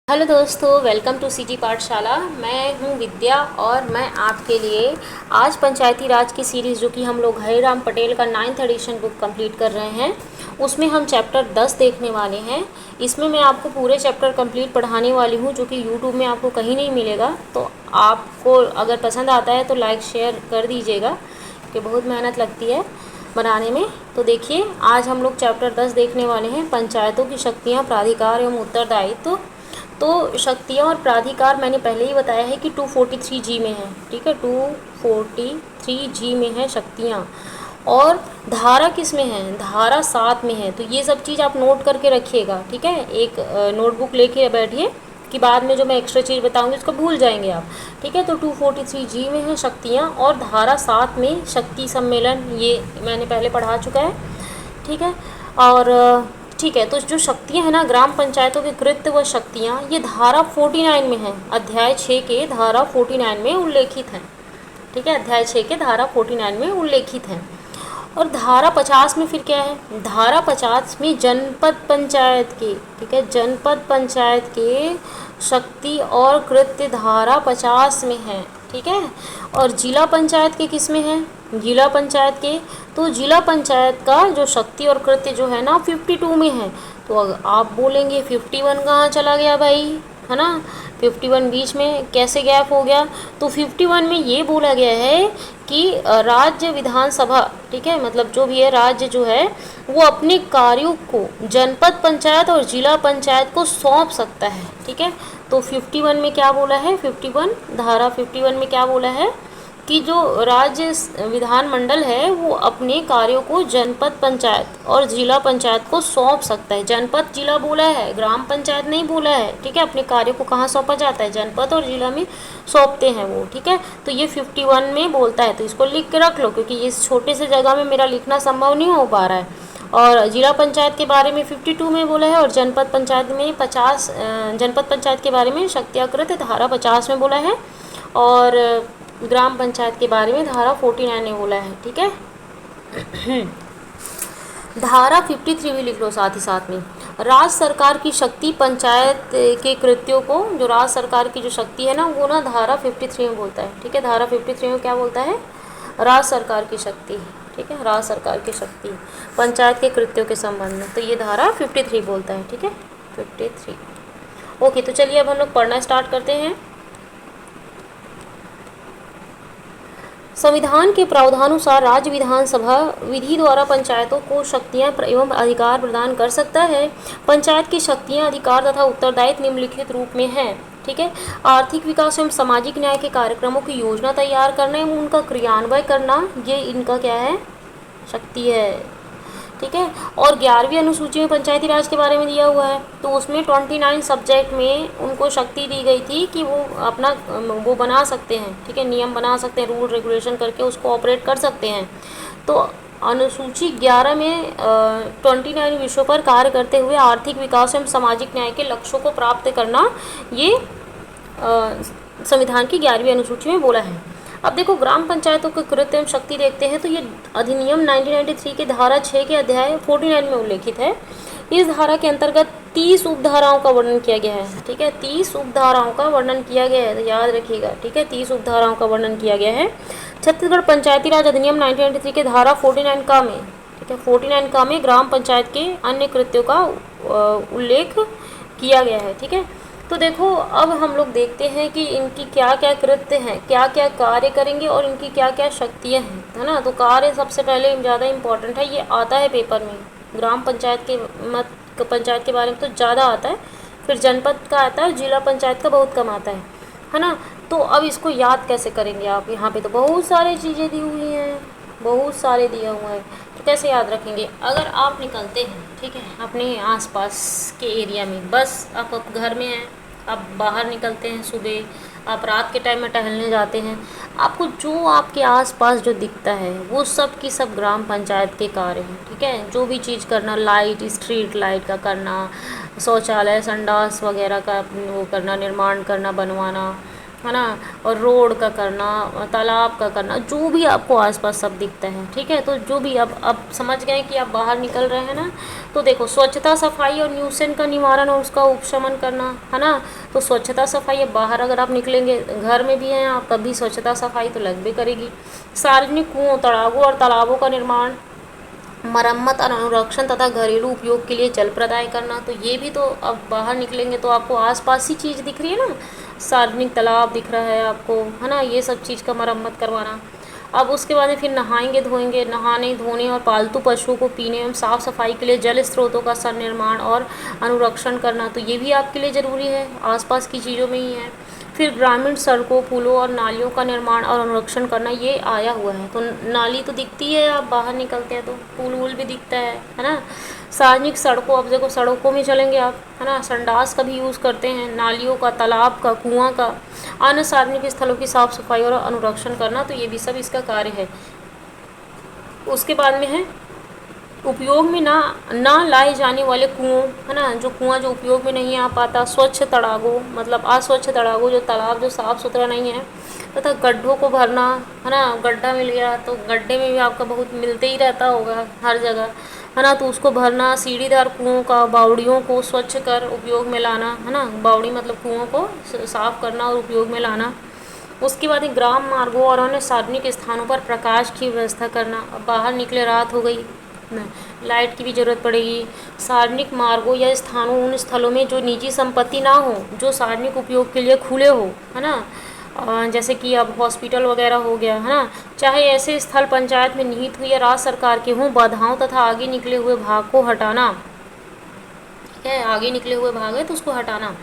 Hello दोस्तों, welcome to city पाठशाला। मैं हूं विद्या और मैं आपके लिए आज पंचायती राज की सीरीज़ जो कि हम लोग हरिराम पटेल का 9th एडिशन बुक कंप्लीट कर रहे हैं, उसमें हम चैप्टर 10 देखने वाले हैं। इसमें मैं आपको पूरे चैप्टर कंप्लीट पढ़ाने वाली हूं, जो कि यूट्यूब में आपको कहीं नहीं मिलेगा। तो आपको अगर पसंद आता है तो लाइक शेयर कर दीजिएगा, कि बहुत मेहनत लगती है बनाने में। तो देखिए, आज हम लोग चैप्टर 10 देखने वाले हैं, पंचायतों की शक्तियाँ, प्राधिकार एवं उत्तरदायित्व। तो शक्तियाँ और प्राधिकार मैंने पहले ही बताया है कि 243G में है, ठीक है, 243G में है शक्तियाँ। और धारा किस में है? धारा 7 में है। तो ये सब चीज़ आप नोट करके रखिएगा, ठीक है। एक नोटबुक लेके बैठिए कि बाद में जो मैं एक्स्ट्रा चीज़ बताऊंगी उसको भूल जाएंगे आप, ठीक है। तो 243G में है शक्तियाँ और धारा 7 में शक्ति सम्मेलन, ये मैंने पहले पढ़ा चुका है, ठीक है। और ठीक है, तो जो शक्तियाँ हैं ना, ग्राम पंचायतों के कृत्य व शक्तियाँ, ये धारा 49 में है, अध्याय 6 के धारा 49 में उल्लेखित हैं, ठीक है। अध्याय 6 के धारा 49 में उल्लेखित हैं। और धारा 50 में फिर क्या है? धारा 50 में जनपद पंचायत के, ठीक है, जनपद पंचायत के शक्ति और कृत्य धारा 50 में है, ठीक है। और जिला पंचायत के किस में है? जिला पंचायत के, तो जिला पंचायत का जो शक्ति और कृत्य जो है ना 52 में है। तो आप बोलेंगे 51 कहाँ चला गया भाई, है ना, 51 बीच में कैसे गैप हो गया? तो 51 में ये बोला गया है कि राज्य विधानसभा, ठीक है, मतलब जो भी है राज्य जो है वो अपने कार्यों को जनपद पंचायत और जिला पंचायत को सौंप सकता है, ठीक है। तो 51 में क्या बोला है? 51 धारा 51 में क्या बोला है कि जो राज्य विधानमंडल है वो अपने कार्यों को जनपद पंचायत और जिला पंचायत को सौंप सकता है। जनपद जिला बोला है, ग्राम पंचायत नहीं बोला है, ठीक है। अपने कार्यों को कहाँ सौंपा जाता है? जनपद और जिला में सौंपते हैं वो, ठीक है। तो ये 51 में बोलता है, तो इसको लिख के रख लो, क्योंकि इस छोटे से जगह में मेरा लिखना संभव नहीं हो पा रहा है। और जिला पंचायत के बारे में 52 में बोला है, और जनपद पंचायत में 50, जनपद पंचायत के बारे में शक्त्याकृत धारा 50 में बोला है, और ग्राम पंचायत के बारे में धारा 49 ने बोला है, ठीक है। धारा 53 भी लिख लो साथ ही साथ में। राज्य सरकार की शक्ति पंचायत के कृत्यों को, जो राज्य सरकार की जो शक्ति है ना, वो ना धारा 53 में बोलता है, ठीक है। धारा 53 में क्या बोलता है? राज्य सरकार की शक्ति, ठीक है, राज्य सरकार की शक्ति पंचायत के कृत्यों के संबंध में, तो ये धारा 53 बोलता है, ठीक है, 53। ओके, तो चलिए अब हम लोग पढ़ना स्टार्ट करते हैं। संविधान के प्रावधानुसार राज्य विधानसभा विधि द्वारा पंचायतों को शक्तियां एवं अधिकार प्रदान कर सकता है। पंचायत की शक्तियां, अधिकार तथा उत्तरदायित्व निम्नलिखित रूप में हैं, ठीक है। आर्थिक विकास एवं सामाजिक न्याय के कार्यक्रमों की योजना तैयार करना एवं उनका क्रियान्वयन करना, ये इनका क्या है? शक्ति है, ठीक है। और 11वीं अनुसूची में पंचायती राज के बारे में दिया हुआ है, तो उसमें 29 सब्जेक्ट में उनको शक्ति दी गई थी कि वो अपना वो बना सकते हैं, ठीक है, नियम बना सकते हैं, रूल रेगुलेशन करके उसको ऑपरेट कर सकते हैं। तो अनुसूची 11 में 29 विषयों पर कार्य करते हुए आर्थिक विकास एवं सामाजिक न्याय के लक्ष्यों को प्राप्त करना, ये संविधान की 11वीं अनुसूची में बोला है। अब देखो, ग्राम पंचायतों के कृत्य एवं शक्ति देखते हैं, तो ये अधिनियम 1993 के धारा 6 के अध्याय 49 में उल्लेखित है। इस धारा के अंतर्गत 30 उपधाराओं का वर्णन किया गया है, ठीक है, 30 उपधाराओं का वर्णन किया गया है, तो याद रखिएगा, ठीक है, 30 उपधाराओं का वर्णन किया गया है। छत्तीसगढ़ पंचायती राज अधिनियम 1993 के धारा 49 का में, ठीक है, 49 का में ग्राम पंचायत के अन्य कृत्यों का उल्लेख किया गया है, ठीक है। तो देखो, अब हम लोग देखते हैं कि इनकी क्या क्या कृत्य हैं, क्या क्या कार्य करेंगे और इनकी क्या क्या शक्तियां हैं, है ना। तो कार्य सबसे पहले ज़्यादा इम्पोर्टेंट है, ये आता है पेपर में। ग्राम पंचायत के बारे में तो ज़्यादा आता है, फिर जनपद का आता है, जिला पंचायत का बहुत कम आता है ना। तो अब इसको याद कैसे करेंगे आप? यहाँ पे तो बहुत सारी चीज़ें दी हुई हैं, बहुत सारे दिया हुआ है, तो कैसे याद रखेंगे? अगर आप निकलते हैं, ठीक है, अपने आसपास के एरिया में, बस आप घर में हैं, आप बाहर निकलते हैं सुबह, आप रात के टाइम में टहलने जाते हैं, आपको जो आपके आसपास जो दिखता है वो सब की सब ग्राम पंचायत के कार्य हैं, ठीक है। जो भी चीज़ करना, लाइट, स्ट्रीट लाइट का करना, शौचालय, संडास वगैरह का वो करना, निर्माण करना, बनवाना, है ना, और रोड का करना, तालाब का करना, जो भी आपको आसपास सब दिखता है, ठीक है। तो जो भी अब समझ गए कि आप बाहर निकल रहे हैं ना, तो देखो स्वच्छता सफाई और न्यूसेंस का निवारण और उसका उपशमन करना, है ना। तो स्वच्छता सफाई, अब बाहर अगर आप निकलेंगे, घर में भी हैं आप, तब भी स्वच्छता सफाई तो लगभग करेगी। सार्वजनिक कुओं, तड़ागों और तालाबों का निर्माण, मरम्मत और अनुरक्षण तथा घरेलू उपयोग के लिए जल प्रदाय करना। तो ये भी तो, अब बाहर निकलेंगे तो आपको आसपास ही चीज़ दिख रही है ना, सार्वजनिक तालाब दिख रहा है आपको, है ना, ये सब चीज़ का मरम्मत करवाना। अब उसके बाद में फिर नहाएंगे धोएंगे, नहाने धोने और पालतू पशुओं को पीने एवं साफ़ सफाई के लिए जल स्रोतों का संनिर्माण और अनुरक्षण करना। तो ये भी आपके लिए ज़रूरी है, आसपास की चीज़ों में ही है। फिर ग्रामीण सड़कों, पुलों और नालियों का निर्माण और अनुरक्षण करना, ये आया हुआ है। तो नाली तो दिखती है, आप बाहर निकलते हैं तो पुल वुल भी दिखता है ना। सार्वजनिक सड़कों, अब देखो सड़कों में चलेंगे आप, है ना, संडास का भी यूज़ करते हैं, नालियों का, तालाब का, कुआं का, अन्य सार्वजनिक स्थलों की साफ सफाई और अनुरक्षण करना। तो ये भी सब इसका कार्य है। उसके बाद में है उपयोग में ना लाए जाने वाले कुओं, है ना, जो कुआं जो उपयोग में नहीं आ पाता, स्वच्छ तड़ागों, मतलब अस्वच्छ तड़ागों, जो तालाब जो साफ़ सुथरा नहीं है, तथा गड्ढों को भरना, है ना। गड्ढा मिल गया तो गड्ढे में भी आपका बहुत मिलते ही रहता होगा हर जगह, है ना, तो उसको भरना। सीढ़ीदार कुओं का, बावड़ियों को स्वच्छ कर उपयोग में लाना, है ना, बावड़ी मतलब कुओं को साफ़ करना और उपयोग में लाना। उसके बाद ग्राम मार्गों और अन्य सार्वजनिक स्थानों पर प्रकाश की व्यवस्था करना। अब बाहर निकले, रात हो गई, लाइट की भी ज़रूरत पड़ेगी। सार्वजनिक मार्गों या स्थानों, उन स्थलों में जो निजी संपत्ति ना हो, जो सार्वजनिक उपयोग के लिए खुले हो, है ना, जैसे कि अब हॉस्पिटल वगैरह हो गया, है ना, चाहे ऐसे स्थल पंचायत में निहित हुई या राज्य सरकार के हों, बाधाओं तथा आगे निकले हुए भाग को हटाना। है, आगे निकले हुए भाग है तो उसको हटाना।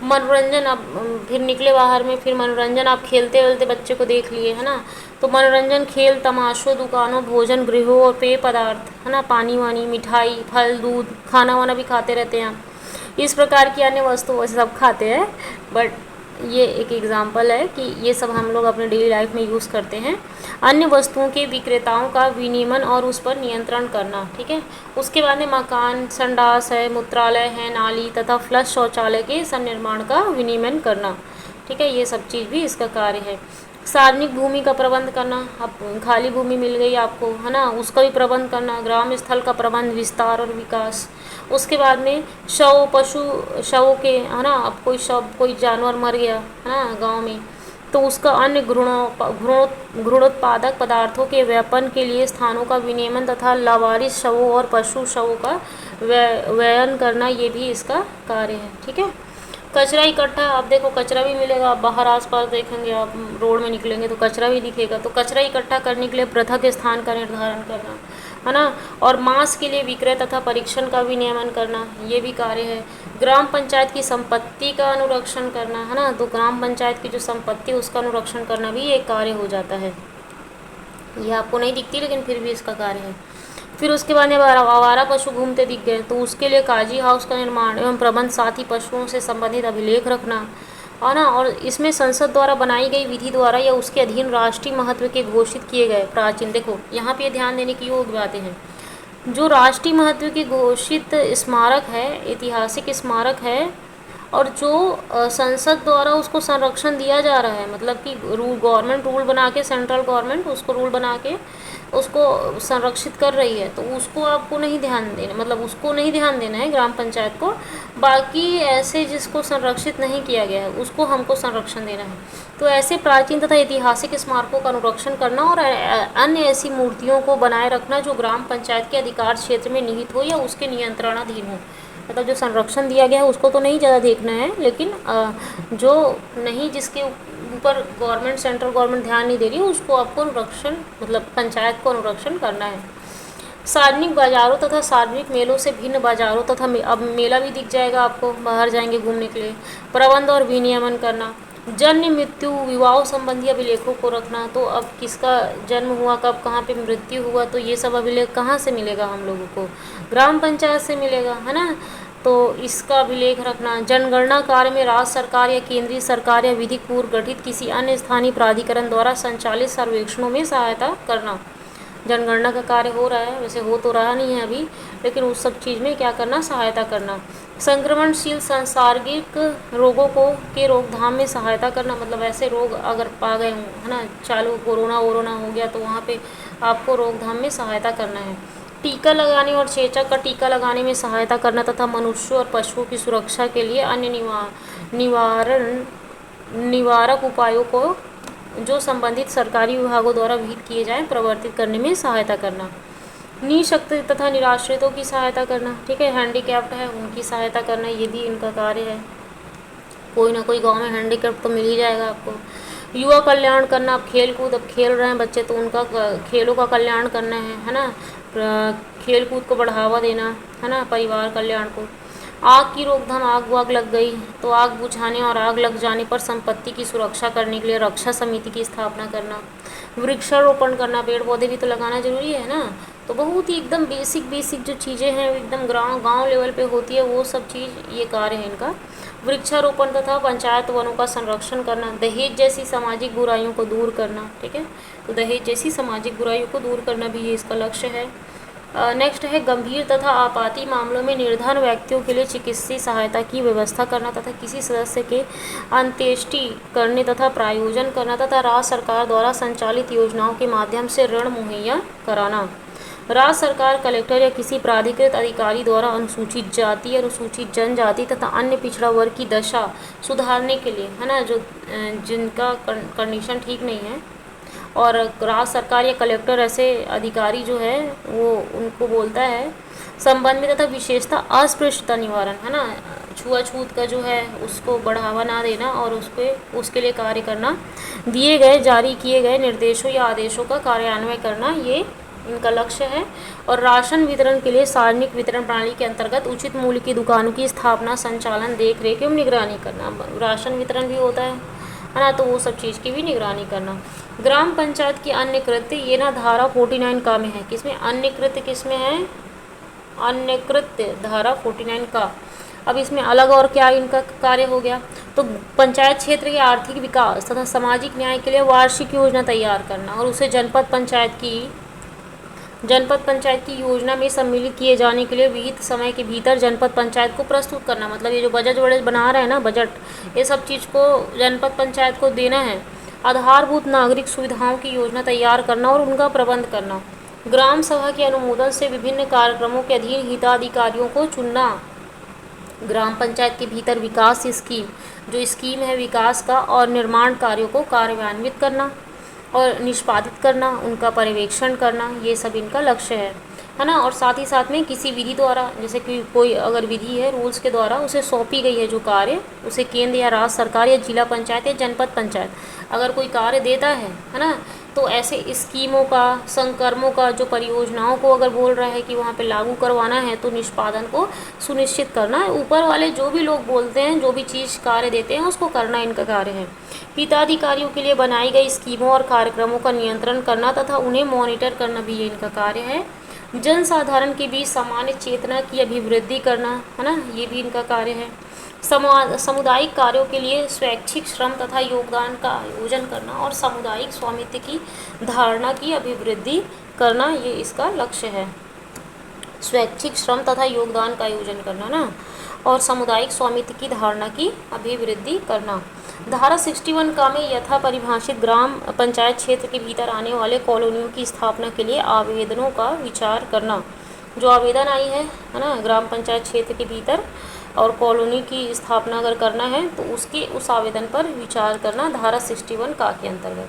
मनोरंजन, अब फिर निकले बाहर में, फिर मनोरंजन, आप खेलते वेलते बच्चे को देख लिए, है ना, तो मनोरंजन, खेल तमाशों, दुकानों, भोजन गृहों और पेय पदार्थ, है ना, पानी वानी, मिठाई, फल, दूध, खाना वाना भी खाते रहते हैं। इस प्रकार की अन्य वस्तु वैसे सब खाते हैं, बट ये एक एग्जाम्पल है कि ये सब हम लोग अपने डेली लाइफ में यूज़ करते हैं। अन्य वस्तुओं के विक्रेताओं का विनियमन और उस पर नियंत्रण करना, ठीक है। उसके बाद में मकान, संडास है, मूत्रालय है, नाली तथा फ्लश शौचालय के संनिर्माण का विनियमन करना, ठीक है, ये सब चीज़ भी इसका कार्य है। सार्वजनिक भूमि का प्रबंध करना, अब खाली भूमि मिल गई आपको, है ना, उसका भी प्रबंध करना, ग्राम स्थल का प्रबंध, विस्तार और विकास। उसके बाद में शव, पशु शवों के, है ना, अब कोई शव, कोई जानवर मर गया, है ना, गांव में, तो उसका अन्य घृणोत्पादक पदार्थों के व्यापन के लिए स्थानों का विनियमन तथा लावारिस शवों और पशु शवों का व्ययन करना, ये भी इसका कार्य है, ठीक है। कचरा इकट्ठा, अब देखो कचरा भी मिलेगा, आप बाहर आसपास देखेंगे, आप रोड में निकलेंगे तो कचरा भी दिखेगा, तो कचरा इकट्ठा करने के लिए पृथक स्थान का निर्धारण करना, है ना, और मांस के लिए विक्रय तथा परीक्षण का भी नियमन करना, ये भी कार्य है। ग्राम पंचायत की संपत्ति का अनुरक्षण करना, है ना, तो ग्राम पंचायत की जो संपत्ति उसका अनुरक्षण करना भी एक कार्य हो जाता है। ये आपको नहीं दिखती लेकिन फिर भी इसका कार्य है। फिर उसके बाद में आवारा पशु घूमते दिख गए तो उसके लिए काजी हाउस का निर्माण एवं प्रबंध, साथ ही पशुओं से संबंधित अभिलेख रखना, है ना, और इसमें संसद द्वारा बनाई गई विधि द्वारा या उसके अधीन राष्ट्रीय महत्व के घोषित किए गए प्राचीन, देखो यहाँ पे ध्यान देने की योग्य बातें हैं, जो राष्ट्रीय महत्व की घोषित स्मारक है, ऐतिहासिक स्मारक है, और जो संसद द्वारा उसको संरक्षण दिया जा रहा है, मतलब कि गवर्नमेंट रूल बना के, सेंट्रल गवर्नमेंट उसको रूल बना के उसको संरक्षित कर रही है, तो उसको आपको नहीं ध्यान देना, मतलब उसको नहीं ध्यान देना है ग्राम पंचायत को। बाकी ऐसे जिसको संरक्षित नहीं किया गया है उसको हमको संरक्षण देना है। तो ऐसे प्राचीन तथा ऐतिहासिक स्मारकों का अनुरक्षण करना और अन्य ऐसी मूर्तियों को बनाए रखना जो ग्राम पंचायत के अधिकार क्षेत्र में निहित हो या उसके नियंत्रणाधीन हो। मतलब जो संरक्षण दिया गया है उसको तो नहीं ज़्यादा देखना है, लेकिन जो नहीं, जिसके ऊपर गवर्नमेंट, सेंट्रल गवर्नमेंट ध्यान नहीं दे रही है, उसको आपको अनुरक्षण, मतलब पंचायत को अनुरक्षण करना है। सार्वजनिक बाजारों तथा सार्वजनिक मेलों से भिन्न बाजारों तथा अब मेला भी दिख जाएगा आपको, बाहर जाएंगे घूमने के लिए, प्रबंध और विनियमन करना। जन्म, मृत्यु, विवाह संबंधी अभिलेखों को रखना, तो अब किसका जन्म हुआ, कब, कहाँ पे मृत्यु हुआ, तो ये सब अभिलेख कहाँ से मिलेगा हम लोगों को, ग्राम पंचायत से मिलेगा, है ना, तो इसका अभिलेख रखना। जनगणना कार्य में राज्य सरकार या केंद्रीय सरकार या विधिक पूर्व गठित किसी अन्य स्थानीय प्राधिकरण द्वारा संचालित सर्वेक्षणों में सहायता करना। जनगणना का कार्य हो रहा है, वैसे हो तो रहा नहीं है अभी, लेकिन उस सब चीज़ में क्या करना, सहायता करना। संक्रमणशील सांसर्गिक रोगों को के रोकथाम में सहायता करना, मतलब ऐसे रोग अगर पा गए हों, है ना, चालू कोरोना वोरोना हो गया तो वहाँ पे आपको रोकथाम में सहायता करना है। टीका लगाने और चेचक का टीका लगाने में सहायता करना तथा मनुष्यों और पशुओं की सुरक्षा के लिए अन्य निवारक उपायों को जो संबंधित सरकारी विभागों द्वारा विहित किए जाएं प्रवर्तित करने में सहायता करना। निःशक्त तथा निराश्रितों की सहायता करना, ठीक है, हैंडीकैप्ड है उनकी सहायता करना, ये भी इनका कार्य है। कोई ना कोई गांव में हैंडीकैप्ड तो मिल ही जाएगा आपको। युवा कल्याण करना, अब खेल कूद, अब खेल रहे हैं बच्चे तो उनका खेलों का कल्याण करना है ना, खेल कूद को बढ़ावा देना, है ना, परिवार कल्याण को। आग की रोकथाम, आग वाग लग गई तो आग बुझाने और आग लग जाने पर संपत्ति की सुरक्षा करने के लिए रक्षा समिति की स्थापना करना। वृक्षारोपण करना, पेड़ पौधे भी तो लगाना जरूरी है ना। तो बहुत ही एकदम बेसिक जो चीज़ें हैं एकदम गांव लेवल पे होती है वो सब चीज़, ये कार्य है इनका। वृक्षारोपण तथा पंचायत वनों का संरक्षण करना, दहेज जैसी सामाजिक बुराइयों को दूर करना, ठीक है, तो दहेज जैसी सामाजिक बुराइयों को दूर करना भी ये इसका लक्ष्य है। नेक्स्ट है गंभीर तथा आपाती मामलों में निर्धन व्यक्तियों के लिए चिकित्सीय सहायता की व्यवस्था करना तथा किसी सदस्य के अंत्येष्टि करने तथा प्रायोजन करना तथा राज्य सरकार द्वारा संचालित योजनाओं के माध्यम से ऋण मुहैया कराना। राज्य सरकार, कलेक्टर या किसी प्राधिकृत अधिकारी द्वारा अनुसूचित जाति, अनुसूचित जनजाति तथा अन्य पिछड़ा वर्ग की दशा सुधारने के लिए, है ना, जो जिनका कंडीशन ठीक नहीं है, और राज्य सरकार या कलेक्टर ऐसे अधिकारी जो है वो उनको बोलता है संबंध में तथा विशेषता अस्पृश्यता निवारण, है ना, छुआछूत का जो है उसको बढ़ावा ना देना और उसके लिए कार्य करना, दिए गए जारी किए गए निर्देशों या आदेशों का कार्यान्वयन करना, ये इनका लक्ष्य है। और राशन वितरण के लिए सार्वजनिक वितरण प्रणाली के अंतर्गत उचित मूल्य की दुकानों की स्थापना, संचालन, देख रेख एवं निगरानी करना। राशन वितरण भी होता है ना, तो वो सब चीज़ की भी निगरानी करना। ग्राम पंचायत की अन्य कृत्य, ये ना धारा 49 का में है, किसमें अन्य कृत्य, किसमें है अन्य कृत्य, धारा 49 का। अब इसमें अलग और क्या इनका कार्य हो गया, तो पंचायत क्षेत्र के आर्थिक विकास तथा सामाजिक न्याय के लिए वार्षिक योजना तैयार करना और उसे जनपद पंचायत की योजना में सम्मिलित किए जाने के लिए विहित समय के भीतर जनपद पंचायत को प्रस्तुत करना। मतलब ये जो बजट बना रहे हैं ना, बजट, ये सब चीज़ को जनपद पंचायत को देना है। आधारभूत नागरिक सुविधाओं की योजना तैयार करना और उनका प्रबंध करना। ग्राम सभा के अनुमोदन से विभिन्न कार्यक्रमों के अधीन हिताधिकारियों को चुनना। ग्राम पंचायत के भीतर विकास स्कीम, जो स्कीम है विकास का और निर्माण कार्यों को कार्यान्वित करना और निष्पादित करना, उनका पर्यवेक्षण करना, ये सब इनका लक्ष्य है ना। और साथ ही साथ में किसी विधि द्वारा, जैसे कि कोई अगर विधि है रूल्स के द्वारा उसे सौंपी गई है जो कार्य, उसे केंद्र या राज्य सरकार या जिला पंचायत या जनपद पंचायत अगर कोई कार्य देता है ना, तो ऐसे स्कीमों का, संकर्मों का, जो परियोजनाओं को अगर बोल रहा है कि वहाँ पे लागू करवाना है तो निष्पादन को सुनिश्चित करना है। ऊपर वाले जो भी लोग बोलते हैं, जो भी चीज़ कार्य देते हैं उसको करना इनका कार्य है। हिताधिकारियों के लिए बनाई गई स्कीमों और कार्यक्रमों का नियंत्रण करना तथा उन्हें मॉनिटर करना भी ये इनका कार्य है। जन साधारण के बीच सामान्य चेतना की अभिवृद्धि करना, है ना, ये भी इनका कार्य है। सामुदायिक कार्यों के लिए स्वैच्छिक श्रम तथा योगदान का आयोजन करना और सामुदायिक स्वामित्व की धारणा की अभिवृद्धि करना, ये इसका लक्ष्य है। स्वैच्छिक श्रम तथा योगदान का आयोजन करना ना, और सामुदायिक स्वामित्व की धारणा की अभिवृद्धि करना। धारा 61 का में यथा परिभाषित ग्राम पंचायत क्षेत्र के भीतर आने वाले कॉलोनियों की स्थापना के लिए आवेदनों का विचार करना। जो आवेदन आई है ना, ग्राम पंचायत क्षेत्र के भीतर और कॉलोनी की स्थापना अगर करना है तो उस आवेदन पर विचार करना, धारा 61 का के अंतर्गत।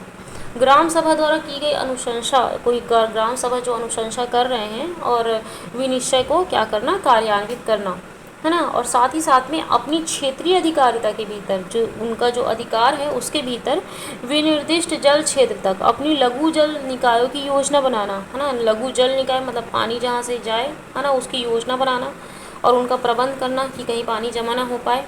ग्राम सभा द्वारा की गई अनुशंसा, कोई ग्राम सभा जो अनुशंसा कर रहे हैं और विनिश्चय को क्या करना, कार्यान्वित करना, है ना। और साथ ही साथ में अपनी क्षेत्रीय अधिकारिता के भीतर, जो उनका जो अधिकार है उसके भीतर विनिर्दिष्ट जल क्षेत्र तक अपनी लघु जल निकायों की योजना बनाना, है ना। लघु जल निकाय मतलब पानी जहाँ से जाए, है ना, उसकी योजना बनाना और उनका प्रबंध करना कि कहीं पानी जमा ना हो पाए,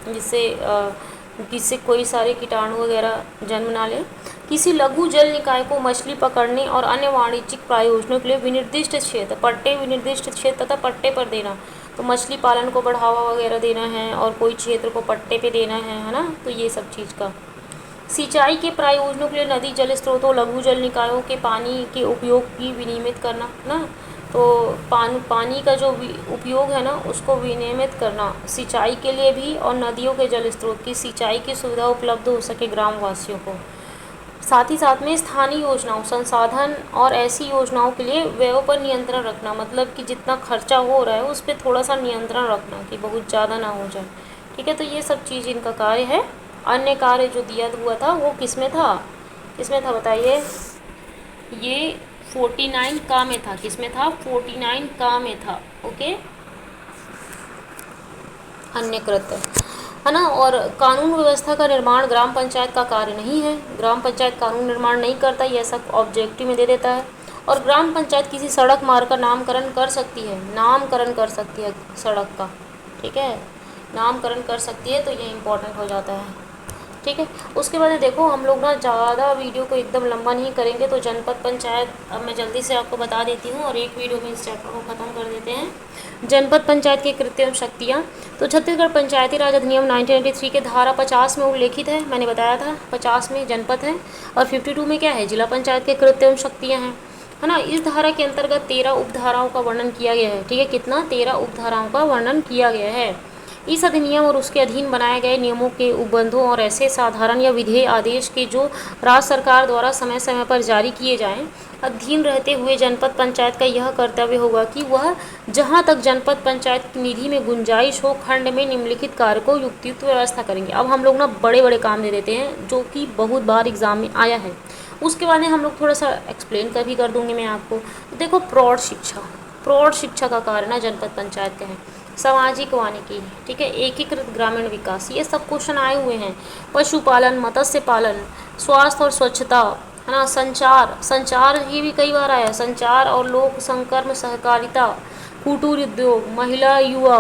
जिससे कोई सारे कीटाणु वगैरह जन्म ना ले। किसी लघु जल निकाय को मछली पकड़ने और अन्य वाणिज्यिक प्रयोजनों के लिए विनिर्दिष्ट क्षेत्र तथा पट्टे पर देना, तो मछली पालन को बढ़ावा वगैरह देना है और कोई क्षेत्र को पट्टे पे देना है ना, तो ये सब चीज़ का। सिंचाई के प्रयोजनों के लिए नदी जल स्रोतों, लघु जल निकायों के पानी के उपयोग की विनियमित करना ना, तो पानी का जो उपयोग है ना उसको विनियमित करना, सिंचाई के लिए भी और नदियों के जल स्रोत की सिंचाई की सुविधा उपलब्ध हो सके ग्रामवासियों को। साथ ही साथ में स्थानीय योजनाओं, संसाधन और ऐसी योजनाओं के लिए व्ययों पर नियंत्रण रखना, मतलब कि जितना खर्चा हो रहा है उस पर थोड़ा सा नियंत्रण रखना कि बहुत ज़्यादा ना हो जाए। ठीक है, तो ये सब चीज़ इनका कार्य है। अन्य कार्य जो दिया हुआ था वो किस में था बताइए? ये 49 का में था। किस में था? 49 का में था। ओके, अन्य कृत्य है ना। और कानून व्यवस्था का निर्माण ग्राम पंचायत का कार्य नहीं है। ग्राम पंचायत कानून निर्माण नहीं करता, ये सब ऑब्जेक्टिव में दे देता है। और ग्राम पंचायत किसी सड़क मार्ग का नामकरण कर सकती है, नामकरण कर सकती है सड़क का। ठीक है, नामकरण कर सकती है, तो ये इम्पोर्टेंट हो जाता है। ठीक है, उसके बाद देखो हम लोग ना ज़्यादा वीडियो को एकदम लंबा नहीं करेंगे, तो जनपद पंचायत अब मैं जल्दी से आपको बता देती हूँ और एक वीडियो में इस चैप्टर को ख़त्म कर देते हैं। जनपद पंचायत के कृत्य एवं शक्तियाँ। तो छत्तीसगढ़ पंचायती राज अधिनियम 1983 के धारा 50 में उल्लेखित है, मैंने बताया था 50 में जनपद है और 52 में क्या है? जिला पंचायत के कृत्य एवं शक्तियाँ हैं, है ना। इस धारा के अंतर्गत 13 उपधाराओं का वर्णन किया गया है। ठीक है, कितना? 13 उपधाराओं का वर्णन किया गया है। इस अधिनियम और उसके अधीन बनाए गए नियमों के उपबंधों और ऐसे साधारण या विधेय आदेश के जो राज्य सरकार द्वारा समय समय पर जारी किए जाएं, अधीन रहते हुए जनपद पंचायत का यह कर्तव्य होगा कि वह जहां तक जनपद पंचायत की निधि में गुंजाइश हो खंड में निम्नलिखित कार्य को युक्तियुक्त व्यवस्था करेंगे। अब हम लोग ना बड़े बड़े काम दे देते हैं जो कि बहुत बार एग्जाम में आया है, उसके बाद में हम लोग थोड़ा सा एक्सप्लेन कर दूंगी मैं आपको। तो देखो, प्रौढ़ शिक्षा का कार्य ना जनपद पंचायत का है। सामाजिक वानिकी, ठीक है, एकीकृत ग्रामीण विकास, ये सब क्वेश्चन आए हुए हैं। पशुपालन, मत्स्य पालन, स्वास्थ्य और स्वच्छता, है ना। संचार ये भी कई बार आया, संचार और लोक संकर्म सहकारिता, कुटीर उद्योग, महिला युवा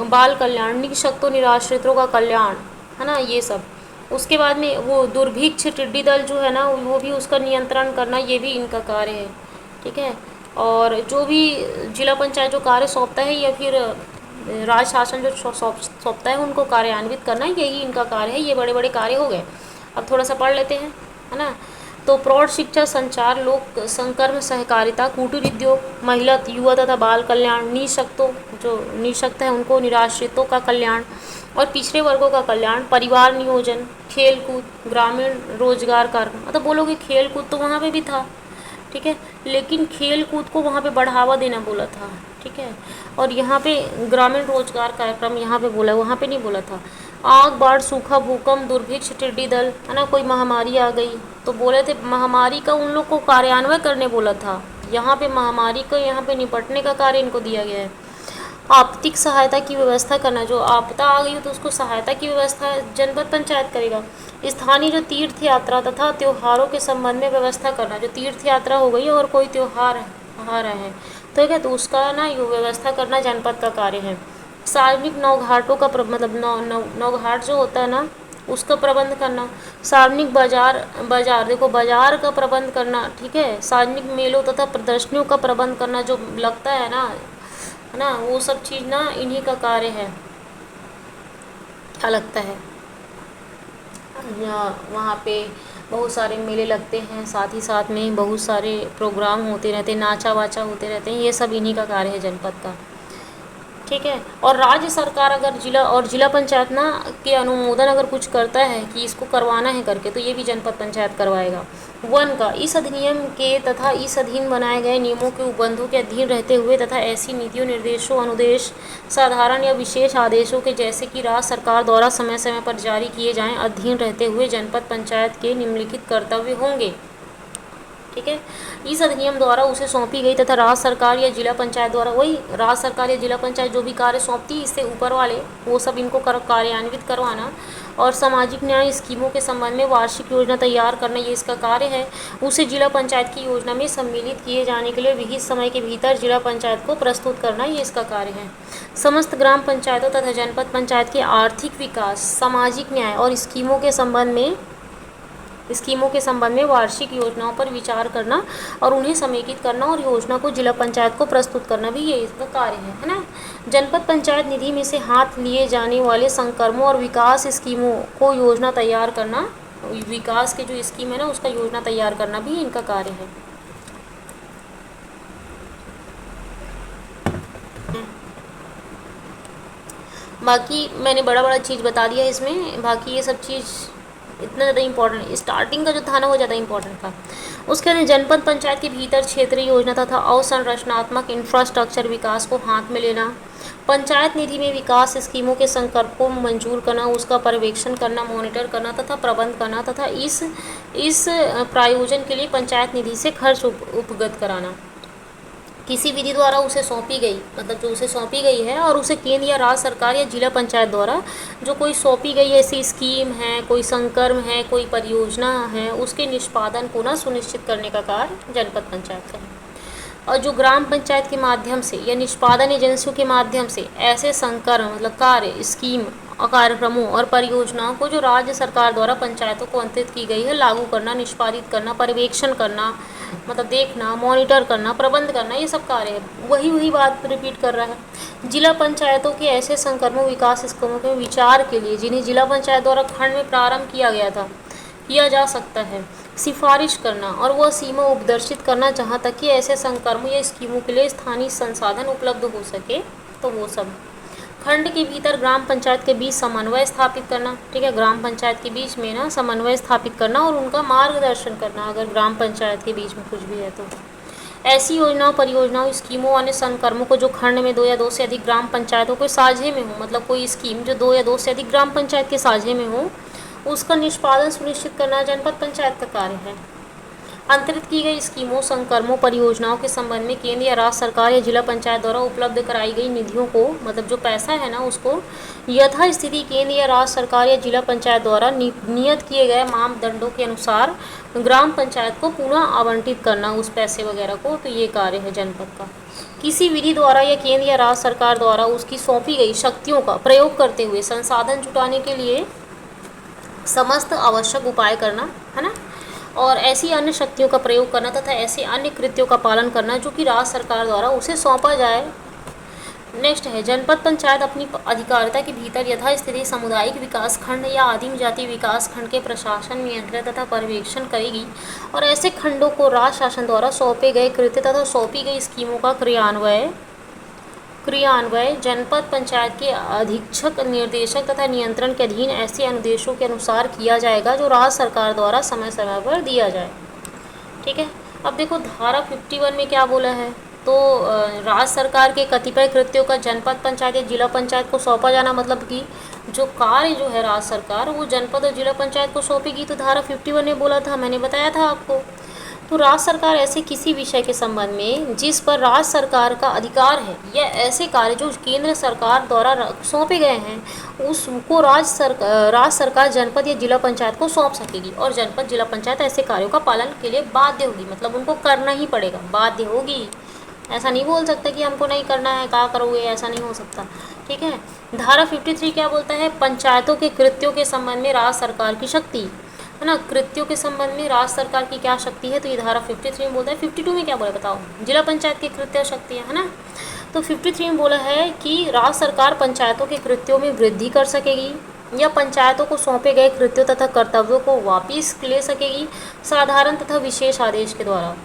बाल कल्याण, निःशक्तों निराश्रितों का कल्याण, है ना, ये सब। उसके बाद में वो दुर्भिक्ष टिड्डी दल जो है ना, वो भी उसका नियंत्रण करना, ये भी इनका कार्य है। ठीक है, और जो भी जिला पंचायत जो कार्य सौंपता है या फिर राज शासन जो सौंपता है उनको कार्यान्वित करना, यही इनका कार्य है। ये बड़े बड़े कार्य हो गए। अब थोड़ा सा पढ़ लेते हैं, है ना। तो प्रौढ़ शिक्षा, संचार, लोक संकर्म सहकारिता, कुटीर उद्योग, महिला युवा तथा बाल कल्याण, निःशक्तों जो निःशक्त है उनको, निराश्रितों का कल्याण और पिछड़े वर्गों का कल्याण, परिवार नियोजन, खेल कूद, ग्रामीण रोजगार कार्यक्रम। मतलब बोलोगे खेल कूद तो वहाँ पे भी था, ठीक है, लेकिन खेल कूद को वहाँ पे बढ़ावा देना बोला था। ठीक है, और यहाँ पे ग्रामीण रोजगार कार्यक्रम यहाँ पे बोला, वहाँ पे नहीं बोला था। आग, बाढ़, सूखा, भूकंप, दुर्भिक्ष, टिड्डी दल, है ना, कोई महामारी आ गई तो बोले थे महामारी का उन लोग को कार्यान्वय करने बोला था। यहाँ पे महामारी को यहाँ पे निपटने का कार्य इनको दिया गया है। आपतिक सहायता की व्यवस्था करना, जो आपदा आ गई हो तो उसको सहायता की व्यवस्था जनपद पंचायत करेगा। स्थानीय जो तीर्थ यात्रा तथा त्योहारों के संबंध में व्यवस्था करना, जो तीर्थ यात्रा हो गई और कोई त्यौहार आ रहा है तो क्या, तो उसका ना ये व्यवस्था करना जनपद का कार्य है। सार्वजनिक नौघाटों का मतलब नौघाट जो होता है ना उसका प्रबंध करना। सार्वजनिक बाजार देखो, बाजार का प्रबंध करना, ठीक है। सार्वजनिक मेलों तथा प्रदर्शनियों का प्रबंध करना, जो लगता है ना, वो सब चीज़ ना इन्हीं का कार्य है। क्या लगता है, वहाँ पे बहुत सारे मेले लगते हैं, साथ ही साथ में बहुत सारे प्रोग्राम होते रहते हैं, नाचा वाचा होते रहते हैं, ये सब इन्हीं का कार्य है जनपद का। ठीक है, और राज्य सरकार अगर जिला पंचायत ना के अनुमोदन अगर कुछ करता है कि इसको करवाना है करके, तो ये भी जनपद पंचायत करवाएगा। वन का, इस अधिनियम के तथा इस अधीन बनाए गए नियमों के उपबंधों के अधीन रहते हुए तथा ऐसी नीतियों, निर्देशों, अनुदेश, साधारण या विशेष आदेशों के जैसे कि राज्य सरकार द्वारा समय समय पर जारी किए जाएं, अधीन रहते हुए जनपद पंचायत के निम्नलिखित कर्तव्य होंगे। ठीक है, इस अधिनियम द्वारा उसे सौंपी गई तथा राज्य सरकार या जिला पंचायत द्वारा, वही राज्य सरकार या जिला पंचायत जो भी कार्य सौंपती है इससे ऊपर वाले, वो सब इनको कार्यान्वित करवाना। और सामाजिक न्याय स्कीमों के संबंध में वार्षिक योजना तैयार करना, ये इसका कार्य है। उसे जिला पंचायत की योजना में सम्मिलित किए जाने के लिए विहित समय के भीतर जिला पंचायत को प्रस्तुत करना, ये इसका कार्य है। समस्त ग्राम पंचायतों तथा जनपद पंचायत के आर्थिक विकास, सामाजिक न्याय और स्कीमों के संबंध में वार्षिक योजनाओं पर विचार करना और उन्हें समेकित करना और योजना को जिला पंचायत को प्रस्तुत करना भी ये इसका कार्य है ना। जनपद पंचायत निधि में से हाथ लिए जाने वाले संकर्मों और विकास स्कीमों को योजना तैयार करना, विकास के जो स्कीम है ना उसका योजना तैयार करना भी इनका कार्य है। बाकी मैंने बड़ा बड़ा चीज़ बता दिया इसमें, बाकी ये सब चीज़ इतना ज़्यादा इम्पोर्टेंट, स्टार्टिंग का जो था ना वो ज़्यादा इम्पोर्टेंट था। उसके बाद जनपद पंचायत के भीतर क्षेत्रीय योजना तथा अवसंरचनात्मक इंफ्रास्ट्रक्चर विकास को हाथ में लेना, पंचायत निधि में विकास स्कीमों के संकल्प को मंजूर करना, उसका पर्यवेक्षण करना, मॉनिटर करना तथा प्रबंध करना तथा इस प्रायोजन के लिए पंचायत निधि से खर्च उपगत कराना। किसी विधि द्वारा उसे सौंपी गई, मतलब जो उसे सौंपी गई है और उसे केंद्र या राज्य सरकार या जिला पंचायत द्वारा जो कोई सौंपी गई ऐसी स्कीम है, कोई संकर्म है, कोई परियोजना है, उसके निष्पादन को ना सुनिश्चित करने का कार्य जनपद पंचायत का है। और जो ग्राम पंचायत के माध्यम से या निष्पादन एजेंसियों के माध्यम से ऐसे संकर्म मतलब कार्य, स्कीम और कार्यक्रमों और परियोजनाओं को जो राज्य सरकार द्वारा पंचायतों को अंतरित की गई है लागू करना, निष्पादित करना, पर्यवेक्षण करना, मतलब देखना, मॉनिटर करना, प्रबंध करना, ये सब कार्य है। वही बात रिपीट कर रहा है। जिला पंचायतों के ऐसे संकर्मों विकास स्कीमों के विचार के लिए जिन्हें जिला पंचायत द्वारा खंड में प्रारंभ किया जा सकता है, सिफारिश करना और वह सीमा उपदर्शित करना जहाँ तक कि ऐसे संकर्मों या स्कीमों के लिए स्थानीय संसाधन उपलब्ध हो सके, तो वो सब। खंड के भीतर ग्राम पंचायत के बीच समन्वय स्थापित करना, ठीक है, ग्राम पंचायत के बीच में ना समन्वय स्थापित करना और उनका मार्गदर्शन करना, अगर ग्राम पंचायत के बीच में कुछ भी है तो। ऐसी योजनाओं, परियोजनाओं, स्कीमों अन्य संकर्मों को जो खंड में 2 या 2 से अधिक ग्राम पंचायतों के साझे में हो, मतलब कोई स्कीम जो 2 या 2 से अधिक ग्राम पंचायत के साझे में हो, उसका निष्पादन सुनिश्चित करना जनपद पंचायत का कार्य है। अंतरित की गई स्कीमों, संकर्मों, परियोजनाओं के संबंध में केंद्र या राज्य सरकार या जिला पंचायत द्वारा उपलब्ध कराई गई निधियों को, मतलब जो पैसा है ना उसको यथास्थिति केंद्र या राज्य सरकार या जिला पंचायत द्वारा नियत किए गए मापदंडों के अनुसार ग्राम पंचायत को पुनः आवंटित करना उस पैसे वगैरह को, तो ये कार्य है जनपद का। किसी विधि द्वारा या केंद्र या राज्य सरकार द्वारा उसकी सौंपी गई शक्तियों का प्रयोग करते हुए संसाधन जुटाने के लिए समस्त आवश्यक उपाय करना, है ना, और ऐसी अन्य शक्तियों का प्रयोग करना तथा ऐसे अन्य कृत्यों का पालन करना जो कि राज्य सरकार द्वारा उसे सौंपा जाए। नेक्स्ट है जनपद पंचायत अपनी अधिकारिता के भीतर यथास्थिति सामुदायिक विकास खंड या आदिम जाति विकास खंड के प्रशासन, नियंत्रण तथा पर्यवेक्षण करेगी और ऐसे खंडों को राज्य शासन द्वारा सौंपे गए कृत्य तथा सौंपी गई स्कीमों का क्रियान्वय जनपद पंचायत के अधीक्षक, निर्देशक तथा नियंत्रण के अधीन ऐसे अनुदेशों के अनुसार किया जाएगा जो राज्य सरकार द्वारा समय समय पर दिया जाए। ठीक है, अब देखो धारा 51 में क्या बोला है, तो राज्य सरकार के कतिपय कृत्यों का जनपद पंचायत या जिला पंचायत को सौंपा जाना, मतलब कि जो कार्य जो है राज्य सरकार वो जनपद और जिला पंचायत को सौंपेगी। तो धारा 51 ने बोला था, मैंने बताया था आपको। तो राज्य सरकार ऐसे किसी विषय के संबंध में जिस पर राज्य सरकार का अधिकार है या ऐसे कार्य जो केंद्र सरकार द्वारा सौंपे गए हैं उसको राज्य सरकार जनपद या जिला पंचायत को सौंप सकेगी और जनपद जिला पंचायत ऐसे कार्यों का पालन के लिए बाध्य होगी, मतलब उनको करना ही पड़ेगा, बाध्य होगी। ऐसा नहीं बोल सकता कि हमको नहीं करना है, क्या करोगे, ऐसा नहीं हो सकता। ठीक है, धारा 53 क्या बोलता है, पंचायतों के कृत्यों के संबंध में राज्य सरकार की शक्ति, है ना, कृत्यों के संबंध में राज्य सरकार की क्या शक्ति है, तो ये धारा 53 में बोलता है। 52 में क्या बोला बताओ, जिला पंचायत की कृत्य शक्तियाँ, है ना। तो 53 में बोला है कि राज्य सरकार पंचायतों के कृत्यों में वृद्धि कर सकेगी या पंचायतों को सौंपे गए कृत्यों तथा कर्तव्यों को वापिस ले सकेगी साधारण तथा विशेष आदेश के द्वारा,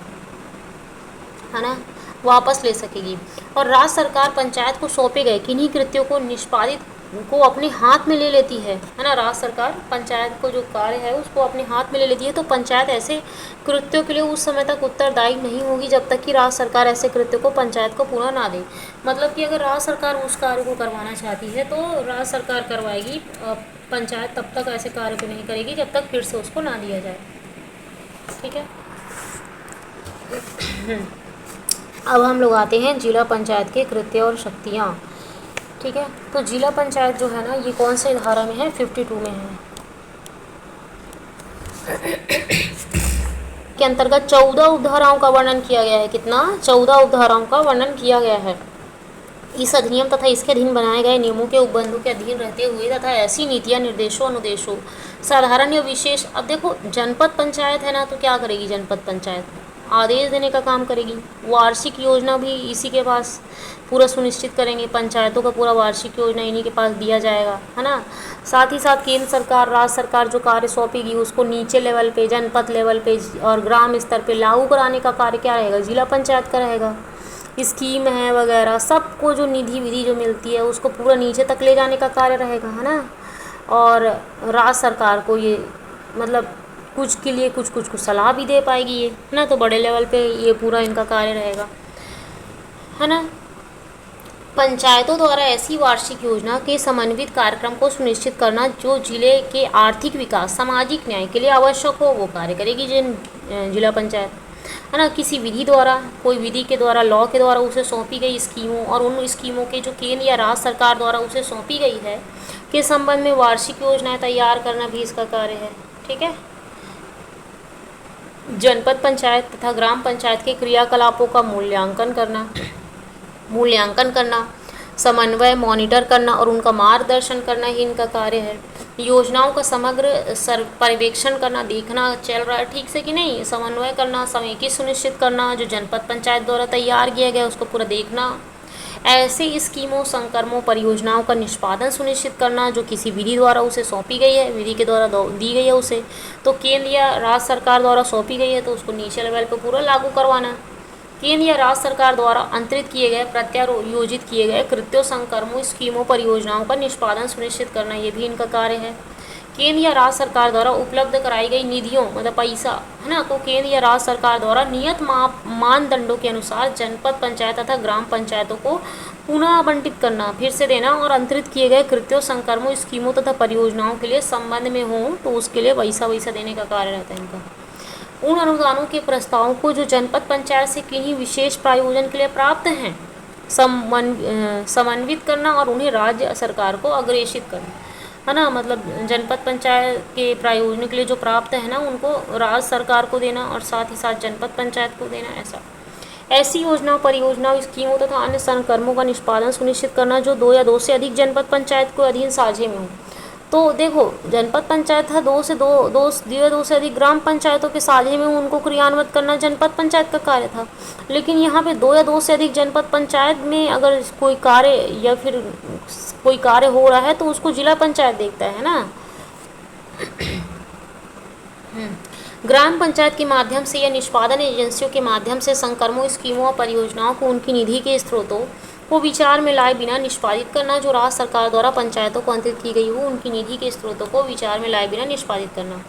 है ना, वापस ले सकेगी। और राज्य सरकार पंचायत को सौंपे गए किन्हीं कृत्यों को निष्पादित को अपने हाथ में ले लेती है ना, राज्य सरकार पंचायत को जो कार्य है उसको अपने हाथ में ले लेती है। तो पंचायत ऐसे कृत्यों के लिए उस समय तक उत्तरदायी नहीं होगी जब तक कि राज्य सरकार ऐसे कृत्यों को पंचायत को पूरा ना दे। मतलब कि अगर राज्य सरकार उस कार्य को करवाना चाहती है तो राज्य सरकार करवाएगी, पंचायत तब तक ऐसे कार्य को नहीं करेगी जब तक फिर से उसको ना दिया जाए। ठीक है, अब हम लोग आते हैं जिला पंचायत के कृत्य और शक्तियाँ। ठीक है, तो जिला पंचायत जो है ना ये कौन से धारा में है, 52 में है, के अंतर्गत 14 उपधाराओं का वर्णन किया गया है। कितना, 14 उपधाराओं का वर्णन किया गया है। इस अधिनियम तथा इसके अधीन बनाए गए नियमों के उपबंधों के अधीन रहते हुए तथा ऐसी नीतियाँ, निर्देशों, अनुदेशों साधारण या विशेष। अब देखो जनपद पंचायत है ना, तो क्या करेगी जनपद पंचायत, आदेश देने का काम करेगी। वार्षिक योजना भी इसी के पास पूरा सुनिश्चित करेंगे, पंचायतों का पूरा वार्षिक योजना इन्हीं के पास दिया जाएगा, है ना। साथ ही साथ केंद्र सरकार, राज्य सरकार जो कार्य सौंपेगी उसको नीचे लेवल पे, जनपद लेवल पे और ग्राम स्तर पे लागू कराने का कार्य क्या रहेगा, जिला पंचायत का रहेगा। स्कीम है वगैरह, सबको जो निधि विधि जो मिलती है उसको पूरा नीचे तक ले जाने का कार्य रहेगा, है ना। और राज्य सरकार को ये मतलब कुछ के लिए कुछ सलाह भी दे पाएगी ये, है ना। तो बड़े लेवल पे ये पूरा इनका कार्य रहेगा, है ना। पंचायतों द्वारा ऐसी वार्षिक योजना के समन्वित कार्यक्रम को सुनिश्चित करना जो जिले के आर्थिक विकास, सामाजिक न्याय के लिए आवश्यक हो, वो कार्य करेगी जिला पंचायत, है ना। किसी विधि द्वारा, कोई विधि के द्वारा, लॉ के द्वारा उसे सौंपी गई स्कीमों और उन स्कीमों के जो केंद्र या राज्य सरकार द्वारा उसे सौंपी गई है के संबंध में वार्षिक योजनाएं तैयार करना भी इसका कार्य है, ठीक है। जनपद पंचायत तथा ग्राम पंचायत के क्रियाकलापों का मूल्यांकन करना, समन्वय, मॉनिटर करना और उनका मार्गदर्शन करना ही इनका कार्य है। योजनाओं का समग्र पर्यवेक्षण करना, देखना चल रहा है ठीक से कि नहीं, समन्वय करना, समेकित सुनिश्चित करना, जो जनपद पंचायत द्वारा तैयार किया गया उसको पूरा देखना, ऐसे स्कीमों, संकर्मों, परियोजनाओं का निष्पादन सुनिश्चित करना जो किसी विधि द्वारा उसे सौंपी गई है, विधि के द्वारा दी गई है उसे, तो केंद्र या राज्य सरकार द्वारा सौंपी गई है तो उसको नीचे लेवल पर पूरा लागू करवाना। केंद्र या राज्य सरकार द्वारा अंतरित किए गए, प्रत्यायोजित किए गए कृत्यों, संकर्मों, स्कीमों, परियोजनाओं का निष्पादन सुनिश्चित करना, ये भी इनका कार्य है। केंद्र या राज्य सरकार द्वारा उपलब्ध कराई गई निधियों मतलब पैसा, है ना, तो केंद्र या राज्य सरकार द्वारा नियत मानदंडों के अनुसार जनपद पंचायत तथा ग्राम पंचायतों को पुनः आवंटित करना, फिर से देना और अंतरित किए गए कृत्यों, संकर्मों, स्कीमों तथा परियोजनाओं के लिए संबंध में हो तो उसके लिए वैसा देने का कार्य रहता है इनका। उन अनुदानों के प्रस्तावों को जो जनपद पंचायत से किन्हीं विशेष प्रायोजन के लिए प्राप्त हैं समन्वित करना और उन्हें राज्य सरकार को अग्रेषित करना, है ना। मतलब जनपद पंचायत के प्रायोजन के लिए जो प्राप्त है ना उनको राज्य सरकार को देना और साथ ही साथ जनपद पंचायत को देना। ऐसी योजनाओं, परियोजनाओं, स्कीमों तथा अन्य संकर्मों का निष्पादन सुनिश्चित करना जो 2 या 2 से अधिक जनपद पंचायत को अधीन साझे में हो। तो देखो जनपद पंचायत था, 2 से अधिक ग्राम पंचायतों के साझे में उनको क्रियान्वित करना जनपद पंचायत का कार्य था। लेकिन यहाँ पे 2 या 2 से अधिक जनपद पंचायत में अगर कोई कार्य या फिर कोई कार्य हो रहा है तो उसको जिला पंचायत देखता है ना। ग्राम पंचायत के माध्यम से या निष्पादन एजेंसियों के माध्यम से संकर्मों, स्कीमों और परियोजनाओं को उनकी निधि के स्रोतों को विचार में लाए बिना निष्पादित करना, जो राज्य सरकार द्वारा पंचायतों को अंतरित की गई हो उनकी निधि के स्रोतों को विचार में लाए बिना निष्पादित करना।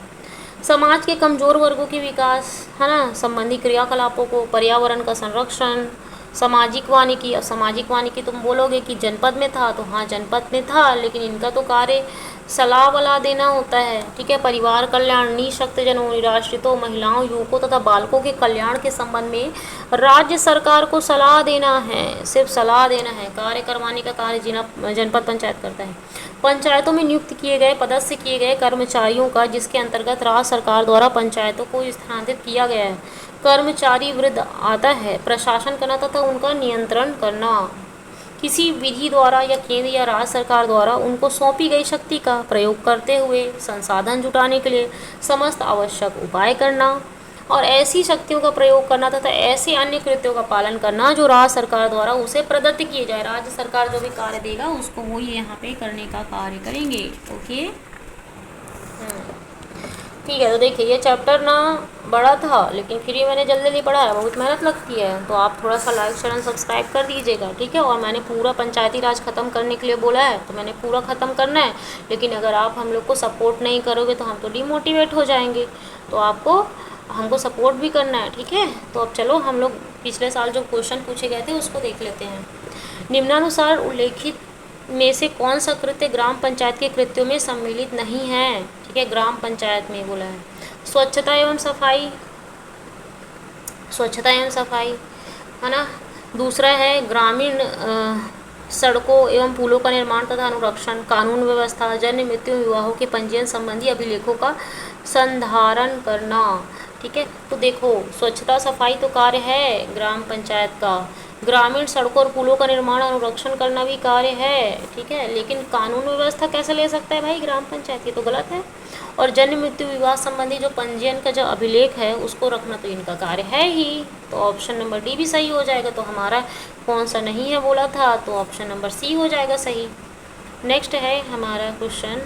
समाज के कमजोर वर्गों के विकास, है ना, संबंधी क्रियाकलापों को, पर्यावरण का संरक्षण, सामाजिक वानिकी। अब सामाजिक वानिकी तुम बोलोगे कि जनपद में था, तो हाँ जनपद में था, लेकिन इनका तो कार्य सलाह वला देना होता है, ठीक है। परिवार कल्याण, निःशक्तजनों, निराश्रितों, महिलाओं, युवकों तथा बालकों के कल्याण के संबंध में राज्य सरकार को सलाह देना है, सिर्फ सलाह देना है, कार्य करवाने का कार्य जनपद पंचायत करता है। पंचायतों में नियुक्त किए गए, पदस्थ किए गए कर्मचारियों का जिसके अंतर्गत राज्य सरकार द्वारा पंचायतों को स्थानांतरित किया गया है, कर्मचारी वृद्ध आता है, प्रशासन करना तथा उनका नियंत्रण करना। किसी विधि द्वारा या केंद्र या राज्य सरकार द्वारा उनको सौंपी गई शक्ति का प्रयोग करते हुए संसाधन जुटाने के लिए समस्त आवश्यक उपाय करना और ऐसी शक्तियों का प्रयोग करना तथा ऐसे अन्य कृत्यों का पालन करना जो राज्य सरकार द्वारा उसे प्रदत्त किए जाए। राज्य सरकार जो भी कार्य देगा उसको वो यहाँ पे करने का कार्य करेंगे। ओके, ठीक है। तो देखिए ये चैप्टर ना बड़ा था लेकिन फिर ये मैंने जल्दी पढ़ा है, बहुत मेहनत लगती है, तो आप थोड़ा सा लाइक, शेयर एंड सब्सक्राइब कर दीजिएगा, ठीक है। और मैंने पूरा पंचायती राज ख़त्म करने के लिए बोला है तो मैंने पूरा ख़त्म करना है, लेकिन अगर आप हम लोग को सपोर्ट नहीं करोगे तो हम तो डिमोटिवेट हो जाएंगे, तो आपको हमको सपोर्ट भी करना है, ठीक है। तो अब चलो हम लोग पिछले साल जो क्वेश्चन पूछे गए थे उसको देख लेते हैं। निम्नानुसार उल्लेखित में से कौन सा कृत्य ग्राम पंचायत के कृत्यों में सम्मिलित नहीं है, ठीक है। ग्राम पंचायत में बोला है स्वच्छता एवं सफाई, है ना। दूसरा है ग्रामीण सड़कों एवं पुलों का निर्माण तथा अनुरक्षण, कानून व्यवस्था, जन्म, मृत्यु, विवाहों के पंजीयन संबंधी अभिलेखों का संधारण करना, ठीक है। तो देखो स्वच्छता सफाई तो कार्य है ग्राम पंचायत का, ग्रामीण सड़कों और पुलों का निर्माण अनुरक्षण करना भी कार्य है, ठीक है। लेकिन कानून व्यवस्था कैसे ले सकता है भाई ग्राम पंचायत, ये तो गलत है। और जन्म, मृत्यु, विवाह संबंधी जो पंजीयन का जो अभिलेख है उसको रखना तो इनका कार्य है ही, तो ऑप्शन नंबर डी भी सही हो जाएगा। तो हमारा कौन सा नहीं है बोला था, तो ऑप्शन नंबर सी हो जाएगा सही। नेक्स्ट है हमारा क्वेश्चन,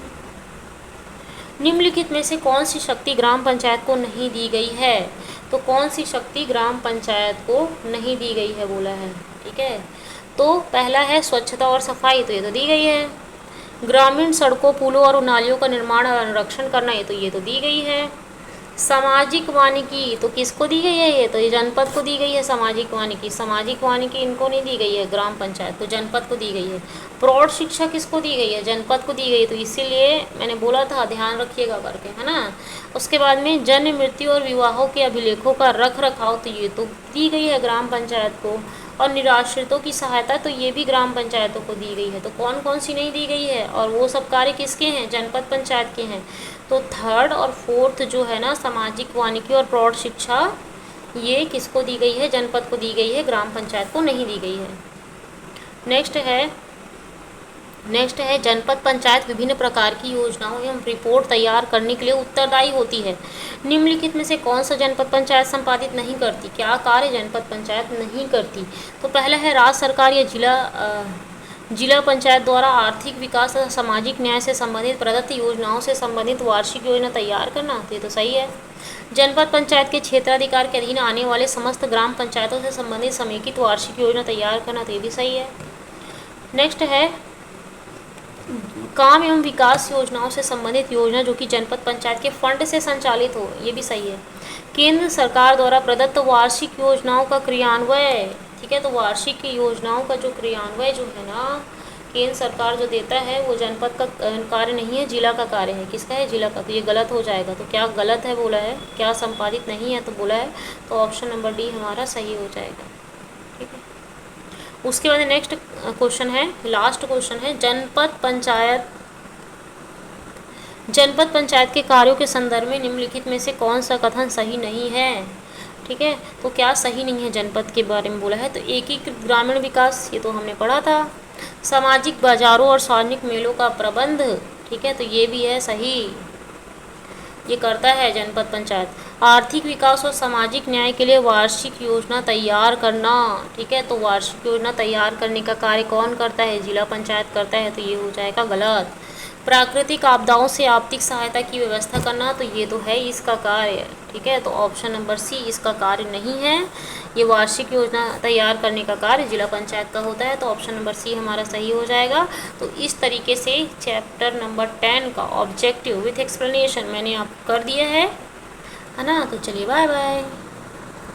निम्नलिखित में से कौन सी शक्ति ग्राम पंचायत को नहीं दी गई है, तो कौन सी शक्ति ग्राम पंचायत को नहीं दी गई है बोला है। ठीक है। तो पहला है स्वच्छता और सफाई, तो ये तो दी गई है। ग्रामीण सड़कों, पुलों और नालियों का निर्माण और अनुरक्षण करना, ये तो दी गई है। सामाजिक वानिकी तो किसको दी गई है, ये तो ये जनपद को दी गई है सामाजिक वानिकी। सामाजिक वानिकी इनको नहीं दी गई है, ग्राम पंचायत को, जनपद को दी गई है। प्रौढ़ शिक्षा किसको दी गई है, जनपद को दी गई है, तो इसीलिए मैंने बोला था ध्यान रखिएगा करके, है ना। उसके बाद में जन्म, मृत्यु और विवाहों के अभिलेखों का रख रखाव, तो ये तो दी गई है ग्राम पंचायत को। और निराश्रितों की सहायता, तो ये भी ग्राम पंचायतों को दी गई है। तो कौन कौन सी नहीं दी गई है, और वो सब कार्य किसके हैं, जनपद पंचायत के हैं। तो थर्ड और फोर्थ जो है ना, सामाजिक वानिकी और प्रौढ़ शिक्षा, ये किसको दी गई है, जनपद को दी गई है, ग्राम पंचायत को नहीं दी गई है। नेक्स्ट है जनपद पंचायत विभिन्न प्रकार की योजनाओं एवं रिपोर्ट तैयार करने के लिए उत्तरदायी होती है। निम्नलिखित में से कौन सा जनपद पंचायत संपादित नहीं करती, क्या कार्य जनपद पंचायत नहीं करती। तो पहला है राज्य सरकार या जिला पंचायत द्वारा आर्थिक विकास तथा सामाजिक न्याय से संबंधित प्रदत्त योजनाओं से संबंधित वार्षिक योजना तैयार करना, तो ये तो सही है। जनपद पंचायत के क्षेत्राधिकार के अधीन आने वाले समस्त ग्राम पंचायतों से संबंधित समेकित वार्षिक योजना तैयार करना, तो ये भी सही है। नेक्स्ट है काम एवं विकास योजनाओं से संबंधित योजना जो कि जनपद पंचायत के फंड से संचालित हो, ये भी सही है। केंद्र सरकार द्वारा प्रदत्त वार्षिक योजनाओं का क्रियान्वय, ठीक है, तो वार्षिक योजनाओं का जो क्रियान्वय जो है ना, केंद्र सरकार जो देता है वो जनपद का कार्य नहीं है, जिला का कार्य है। किसका है, जिला का। तो ये गलत हो जाएगा, तो क्या गलत है बोला है, क्या संपादित नहीं है तो बोला है, तो ऑप्शन नंबर डी हमारा सही हो जाएगा, ठीक है। उसके बाद नेक्स्ट क्वेश्चन है, लास्ट क्वेश्चन है, जनपद पंचायत के कार्यों के संदर्भ में निम्नलिखित में से कौन सा कथन सही नहीं है, ठीक है। तो क्या सही नहीं है जनपद के बारे में बोला है, तो एकीकृत ग्रामीण विकास, ये तो हमने पढ़ा था। सामाजिक बाजारों और सार्वजनिक मेलों का प्रबंध, ठीक है, तो ये भी है सही, ये करता है जनपद पंचायत। आर्थिक विकास और सामाजिक न्याय के लिए वार्षिक योजना तैयार करना, ठीक है, तो वार्षिक योजना तैयार करने का कार्य कौन करता है, जिला पंचायत करता है, तो ये हो जाएगा गलत। प्राकृतिक आपदाओं से आर्थिक सहायता की व्यवस्था करना, तो ये तो है इसका कार्य, ठीक है, तो ऑप्शन नंबर सी इसका कार्य नहीं है। ये वार्षिक योजना तैयार करने का कार्य जिला पंचायत का होता है, तो ऑप्शन नंबर सी हमारा सही हो जाएगा। तो इस तरीके से चैप्टर नंबर 10 का ऑब्जेक्टिव विथ एक्सप्लेनेशन मैंने आपको कर दिया है ना। तो चलिए बाय बाय।